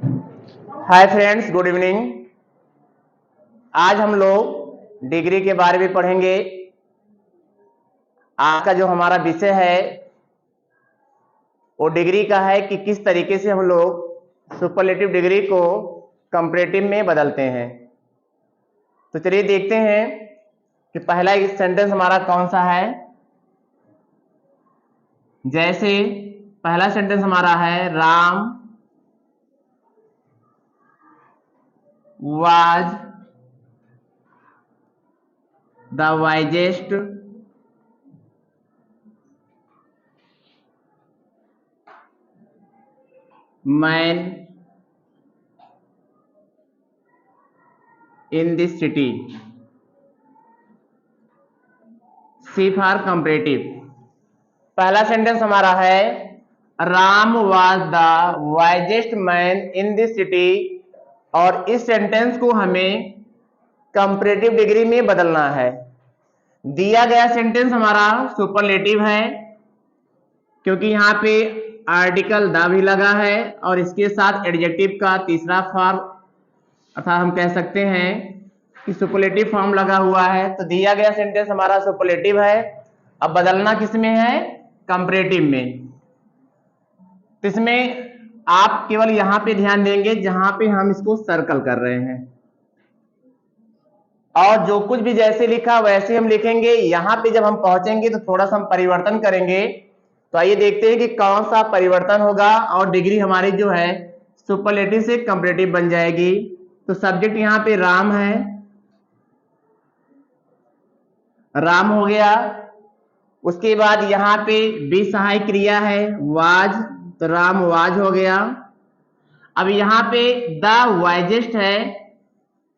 Hi friends, good evening. आज हम लोग डिग्री के बारे में पढ़ेंगे। आज का जो हमारा विषय है वो डिग्री का है कि किस तरीके से हम लोग सुपरलेटिव डिग्री को कंपैरेटिव में बदलते हैं। तो चलिए देखते हैं कि पहला सेंटेंस हमारा कौन सा है। जैसे पहला सेंटेंस हमारा है, Ram was the wisest man in this city। C for comparative. पहला सेंटेंस हमारा है, Ram was the wisest man in this city, और इस सेंटेंस को हमें कंपैरेटिव डिग्री में बदलना है। दिया गया सेंटेंस हमारा सुपरलेटिव है क्योंकि यहाँ पे आर्टिकल द भी लगा है और इसके साथ एडजेक्टिव का तीसरा फॉर्म अर्थात हम कह सकते हैं कि सुपरलेटिव फॉर्म लगा हुआ है। तो दिया गया सेंटेंस हमारा सुपरलेटिव है। अब बदलना किस में है? कंपैरेटिव में। तो इसमें आप केवल यहां पे ध्यान देंगे जहां पे हम इसको सर्कल कर रहे हैं, और जो कुछ भी जैसे लिखा वैसे हम लिखेंगे। यहां पे जब हम पहुंचेंगे तो थोड़ा सा हम परिवर्तन करेंगे। तो आइए देखते हैं कि कौन सा परिवर्तन होगा और डिग्री हमारी जो है सुपरलेटिव से कंपैरेटिव बन जाएगी। तो सब्जेक्ट यहाँ पे राम है, राम हो गया। उसके बाद यहाँ पे बी सहायक क्रिया है वाज, तो राम वाज हो गया। अब यहाँ पे द वाइजेस्ट है,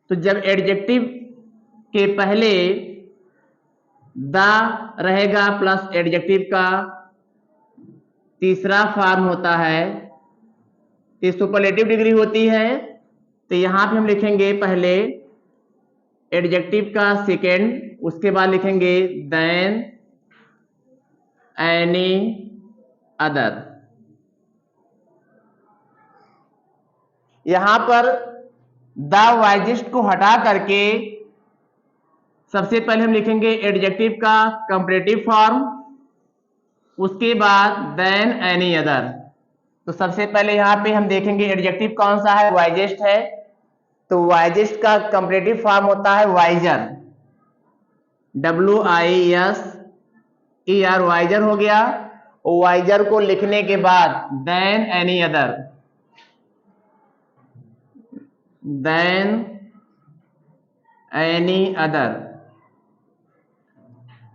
तो जब एडजेक्टिव के पहले द रहेगा प्लस एडजेक्टिव का तीसरा फॉर्म होता है, ये सुपरलेटिव डिग्री होती है। तो यहाँ पे हम लिखेंगे पहले एडजेक्टिव का सेकेंड, उसके बाद लिखेंगे देन एनी अदर। यहां पर द वाइजेस्ट को हटा करके सबसे पहले हम लिखेंगे एडजेक्टिव का कंपैरेटिव फॉर्म, उसके बाद देन एनी अदर। तो सबसे पहले यहां पे हम देखेंगे एडजेक्टिव कौन सा है, वाइजेस्ट है। तो वाइजेस्ट का कंपैरेटिव फॉर्म होता है वाइजर, WISER, वाइजर हो गया। वाइजर को लिखने के बाद than any other, than any other.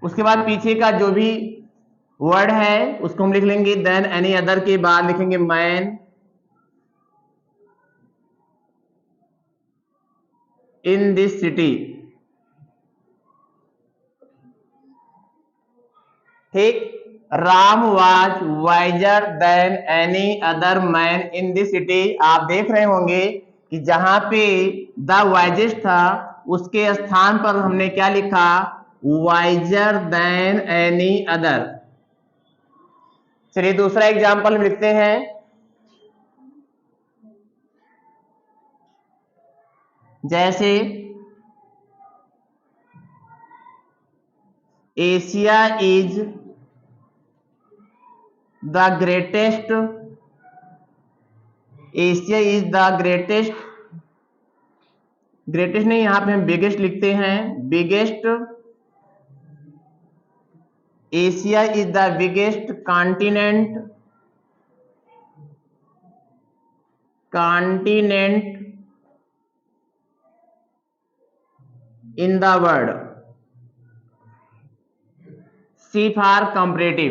उसके बाद पीछे का जो भी वर्ड है उसको हम लिख लेंगे देन एनी अदर के बाद लिखेंगे मैन इन दिस सिटी। ठीक, Ram was wiser than any other man in this city. आप देख रहे होंगे कि जहां पे द वाइजेस्ट था उसके स्थान पर हमने क्या लिखा, वाइजर देन एनी अदर। चलिए दूसरा एग्जांपल लिखते हैं। जैसे Asia is the greatest, Asia is the greatest, greatest नहीं, यहां पे हम बिगेस्ट लिखते हैं, biggest. Asia is the biggest continent, continent in the world. C for comparative.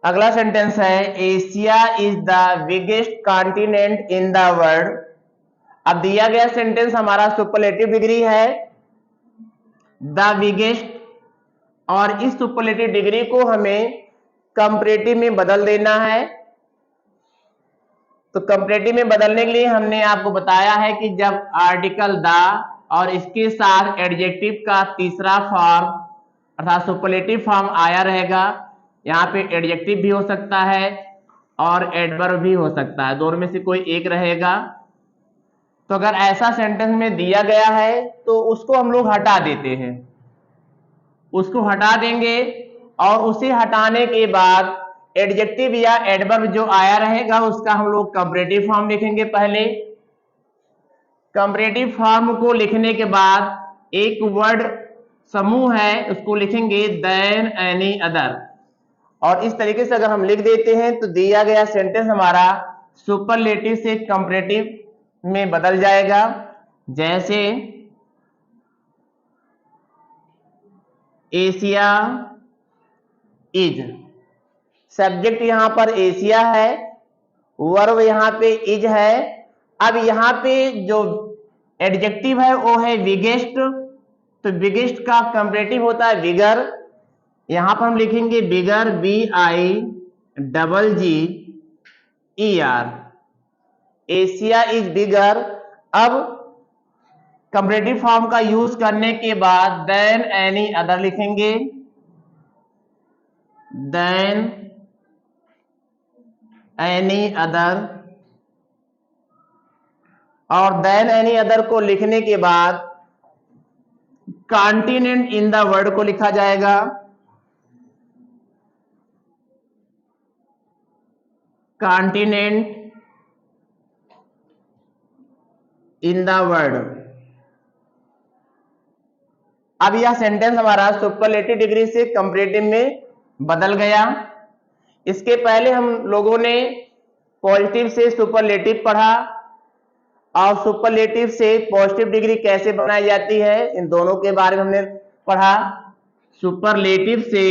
अगला सेंटेंस है, Asia is the biggest continent in the world. अब दिया गया सेंटेंस हमारा सुपरलेटिव डिग्री है द बिगेस्ट, और इस सुपरलेटिव डिग्री को हमें कंपैरेटिव में बदल देना है। तो कंपैरेटिव में बदलने के लिए हमने आपको बताया है कि जब आर्टिकल द और इसके साथ एडजेक्टिव का तीसरा फॉर्म अर्थात सुपरलेटिव फॉर्म आया रहेगा, यहाँ पे एडजेक्टिव भी हो सकता है और एडवर्ब भी हो सकता है, दोनों में से कोई एक रहेगा। तो अगर ऐसा सेंटेंस में दिया गया है तो उसको हम लोग हटा देते हैं, उसको हटा देंगे और उसे हटाने के बाद एडजेक्टिव या एडवर्ब जो आया रहेगा उसका हम लोग कंपैरेटिव फॉर्म लिखेंगे। पहले कंपैरेटिव फॉर्म को लिखने के बाद एक वर्ड समूह है उसको लिखेंगे देन एनी अदर, और इस तरीके से अगर हम लिख देते हैं तो दिया गया सेंटेंस हमारा सुपरलेटिव से कंपैरेटिव में बदल जाएगा। जैसे एशिया इज, सब्जेक्ट यहां पर एशिया है, वर्ब यहां पे इज है। अब यहां पे जो एडजेक्टिव है वो है बिगेस्ट, तो बिगेस्ट का कंपैरेटिव होता है बिगर, यहां पर हम लिखेंगे बिगर BIGGER, एशिया इज बिगर। अब कंपैरेटिव फॉर्म का यूज करने के बाद देन एनी अदर लिखेंगे, देन एनी अदर, और देन एनी अदर को लिखने के बाद कॉन्टिनेंट इन द वर्ड को लिखा जाएगा, कॉन्टिनेंट इन द वर्ड। अब यह सेंटेंस हमारा सुपरलेटिव डिग्री से कंपैरेटिव में बदल गया। इसके पहले हम लोगों ने पॉजिटिव से सुपरलेटिव पढ़ा और सुपरलेटिव से पॉजिटिव डिग्री कैसे बनाई जाती है, इन दोनों के बारे में हमने पढ़ा। सुपरलेटिव से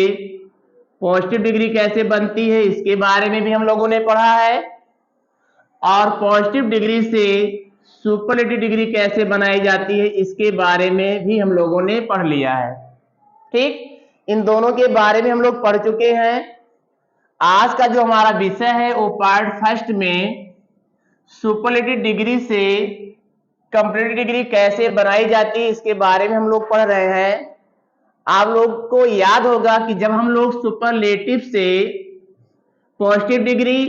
पॉजिटिव डिग्री कैसे बनती है इसके बारे में भी हम लोगों ने पढ़ा है, और पॉजिटिव डिग्री से सुपरलेटिव डिग्री कैसे बनाई जाती है इसके बारे में भी हम लोगों ने पढ़ लिया है। ठीक, इन दोनों के बारे में हम लोग पढ़ चुके हैं। आज का जो हमारा विषय है वो पार्ट फर्स्ट में सुपरलेटिव डिग्री से कंपैरेटिव डिग्री कैसे बनाई जाती है इसके बारे में हम लोग पढ़ रहे हैं। आप लोग को याद होगा कि जब हम लोग सुपरलेटिव से पॉजिटिव डिग्री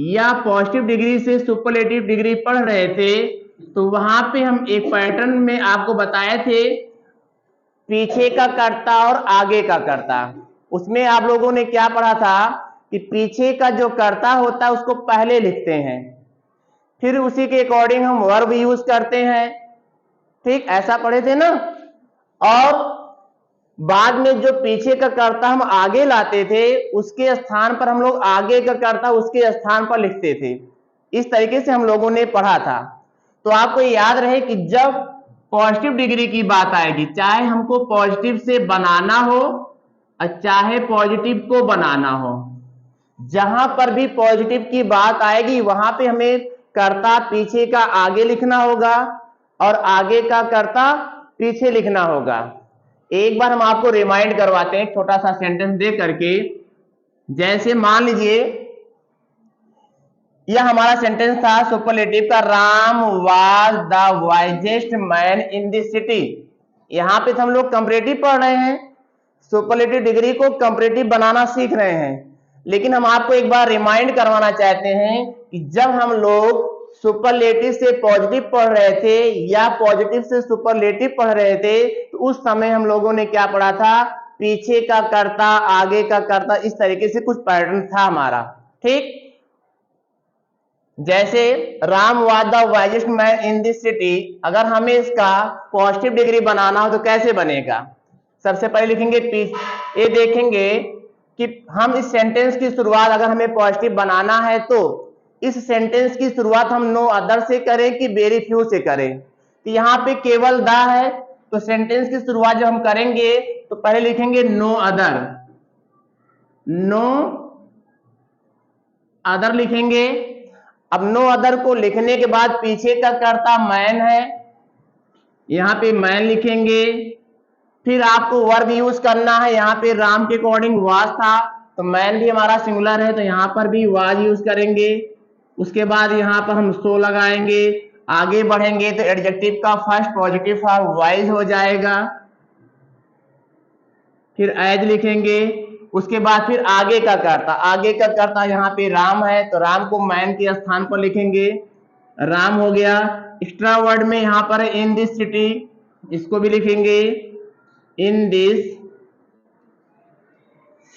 या पॉजिटिव डिग्री से सुपरलेटिव डिग्री पढ़ रहे थे तो वहां पे हम एक पैटर्न में आपको बताए थे पीछे का कर्ता और आगे का कर्ता। उसमें आप लोगों ने क्या पढ़ा था कि पीछे का जो कर्ता होता है उसको पहले लिखते हैं, फिर उसी के अकॉर्डिंग हम वर्ब यूज करते हैं। ठीक, ऐसा पढ़े थे ना। और बाद में जो पीछे का कर्ता हम आगे लाते थे उसके स्थान पर हम लोग आगे का कर्ता उसके स्थान पर लिखते थे। इस तरीके से हम लोगों ने पढ़ा था। तो आपको याद रहे कि जब पॉजिटिव डिग्री की बात आएगी, चाहे हमको पॉजिटिव से बनाना हो और चाहे पॉजिटिव को बनाना हो, जहां पर भी पॉजिटिव की बात आएगी वहां पे हमें कर्ता पीछे का आगे लिखना होगा और आगे का कर्ता पीछे लिखना होगा। एक बार हम आपको रिमाइंड करवाते हैं छोटा सा सेंटेंस दे करके। जैसे मान लीजिए यह हमारा सेंटेंस था सुपरलेटिव का, Ram was the wisest man in the city. यहां पे हम लोग कंपैरेटिव पढ़ रहे हैं, सुपरलेटिव डिग्री को कंपैरेटिव बनाना सीख रहे हैं। लेकिन हम आपको एक बार रिमाइंड करवाना चाहते हैं कि जब हम लोग सुपरलेटिव से पॉजिटिव पढ़ रहे थे या पॉजिटिव से सुपरलेटिव पढ़ रहे थे तो उस समय हम लोगों ने क्या पढ़ा था, पीछे का कर्ता आगे का कर्ता, इस तरीके से कुछ पैटर्न था हमारा। ठीक, जैसे Ram was the wisest man in this city, अगर हमें इसका पॉजिटिव डिग्री बनाना हो तो कैसे बनेगा। सबसे पहले लिखेंगे ये देखेंगे कि हम इस सेंटेंस की शुरुआत अगर हमें पॉजिटिव बनाना है तो इस सेंटेंस की शुरुआत हम नो अदर से करें कि वेरी फ्यू से करें। तो यहाँ पे केवल द है, तो सेंटेंस की शुरुआत जब हम करेंगे तो पहले लिखेंगे नो अदर, नो अदर लिखेंगे। अब नो अदर को लिखने के बाद पीछे का कर्ता मैन है, यहां पे मैन लिखेंगे। फिर आपको वर्ब यूज करना है, यहाँ पे राम के अकॉर्डिंग वाज था तो मैन भी हमारा सिंगुलर है तो यहां पर भी वाज यूज करेंगे। उसके बाद यहां पर हम सो लगाएंगे। आगे बढ़ेंगे तो एडजेक्टिव का फर्स्ट पॉजिटिव फॉर्म वाइज हो जाएगा, फिर एज लिखेंगे, उसके बाद फिर आगे का कर्ता यहाँ पे राम है तो राम को मैन के स्थान पर लिखेंगे, राम हो गया। एक्स्ट्रा वर्ड में यहाँ पर इन दिस सिटी, इसको भी लिखेंगे इन दिस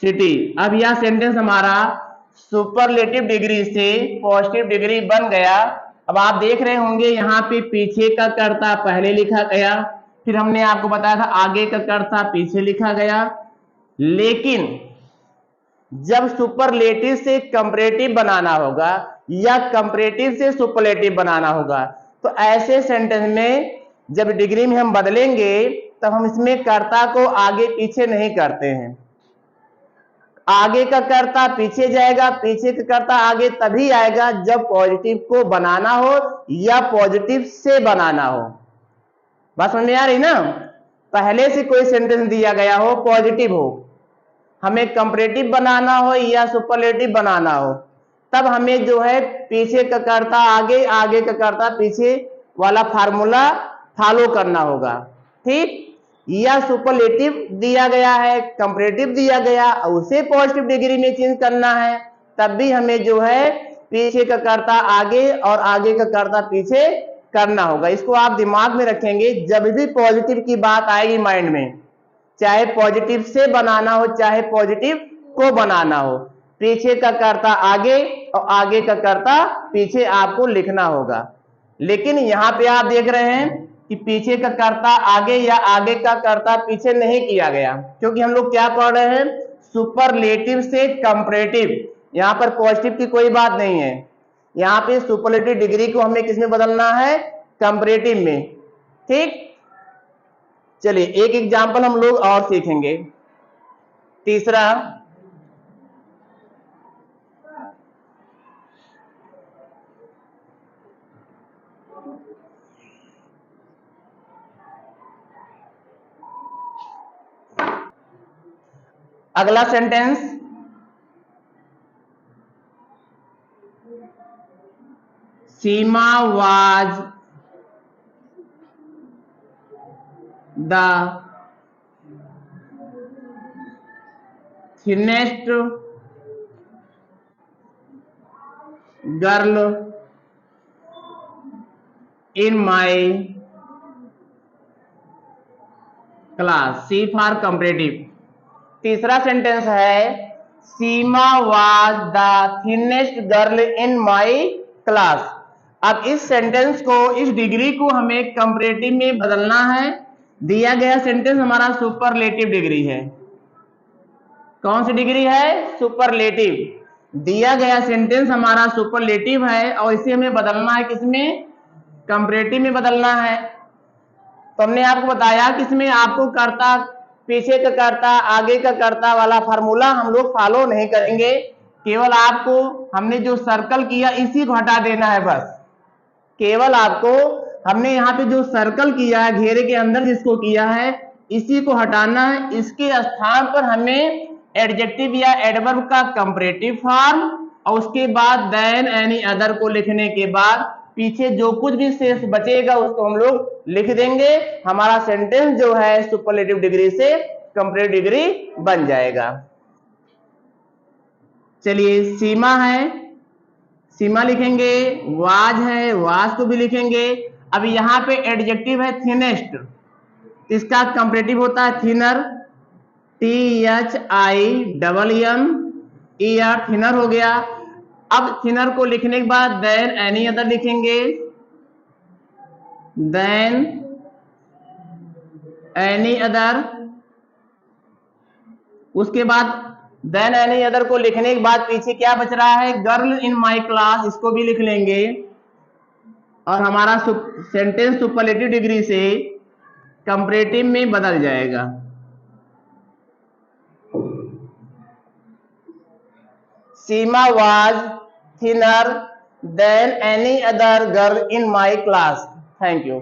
सिटी। अब यह सेंटेंस हमारा सुपरलेटिव डिग्री से पॉजिटिव डिग्री बन गया। अब आप देख रहे होंगे यहाँ पे पीछे का कर्ता पहले लिखा गया, फिर हमने आपको बताया था आगे का कर्ता पीछे लिखा गया। लेकिन जब सुपरलेटिव से कंपैरेटिव बनाना होगा या कंपैरेटिव से सुपरलेटिव बनाना होगा तो ऐसे सेंटेंस में जब डिग्री में हम बदलेंगे तब हम इसमें कर्ता को आगे पीछे नहीं करते हैं। आगे का कर्ता पीछे जाएगा, पीछे का कर्ता आगे तभी आएगा जब पॉजिटिव को बनाना हो या पॉजिटिव से बनाना हो। बात समझ में आ रही ना? पहले से कोई सेंटेंस दिया गया हो, पॉजिटिव हो, हमें कंपैरेटिव बनाना हो या सुपरलेटिव बनाना हो, तब हमें जो है पीछे का कर्ता आगे, आगे का कर्ता पीछे वाला फार्मूला फॉलो करना होगा। ठीक, या सुपरलेटिव दिया गया है, कंपैरेटिव दिया गया, उसे पॉजिटिव डिग्री में चेंज करना है, तब भी हमें जो है पीछे का कर्ता आगे और आगे का कर्ता पीछे करना होगा। इसको आप दिमाग में रखेंगे जब भी पॉजिटिव की बात आएगी माइंड में, चाहे पॉजिटिव से बनाना हो चाहे पॉजिटिव को बनाना हो, पीछे का कर्ता आगे और आगे का कर्ता पीछे आपको लिखना होगा। लेकिन यहाँ पे आप देख रहे हैं कि पीछे का कर्ता आगे या आगे का कर्ता पीछे नहीं किया गया, क्योंकि हम लोग क्या पढ़ रहे हैं, सुपरलेटिव से कंपैरेटिव। यहाँ पर पॉजिटिव की कोई बात नहीं है, यहाँ पे सुपरलेटिव डिग्री को हमें किसमें बदलना है, कंपैरेटिव में। ठीक, चलिए एक एग्जाम्पल हम लोग और सीखेंगे। तीसरा, अगला sentence, Seema was the thinnest girl in my class. C for comparative. तीसरा सेंटेंस है Seema was the thinnest girl in my class. अब इस सेंटेंस को, इस डिग्री को हमें कंपैरेटिव में बदलना है। दिया गया सेंटेंस हमारा सुपरलेटिव डिग्री है। कौन सी डिग्री है, सुपरलेटिव। दिया गया सेंटेंस हमारा सुपरलेटिव है और इसे हमें बदलना है किसमें, कंपैरेटिव में बदलना है। तो हमने आपको बताया कि इसमें आपको कर्ता, पीछे का कर्ता आगे का कर्ता वाला फार्मूला हम लोग फॉलो नहीं करेंगे, केवल आपको हमने जो सर्कल किया इसी को हटा देना है बस। केवल आपको हमने यहाँ पे जो सर्कल किया है, घेरे के अंदर जिसको किया है, इसी को हटाना है। इसके स्थान पर हमें एडजेक्टिव या एडवर्ब का कंपैरेटिव फॉर्म और उसके बाद देन एनी अदर को लिखने के बाद पीछे जो कुछ भी शेष बचेगा उसको हम लोग लिख देंगे। हमारा सेंटेंस जो है सुपरलेटिव डिग्री से कंपैरेटिव डिग्री बन जाएगा। चलिए, सीमा है, सीमा लिखेंगे, वाज है, वाज को भी लिखेंगे। अब यहाँ पे एडजेक्टिव है थिनेस्ट, इसका कंपैरेटिव होता है थिनर, THINNER, थिनर हो गया। अब थिनर को लिखने के बाद देन एनी अदर लिखेंगे, देन एनी अदर। उसके बाद देन एनी अदर को लिखने के बाद पीछे क्या बच रहा है, गर्ल इन माई क्लास, इसको भी लिख लेंगे और हमारा सेंटेंस सुपरलेटिव डिग्री से कंपैरेटिव में बदल जाएगा। Seema was thinner than any other girl in my class. Thank you.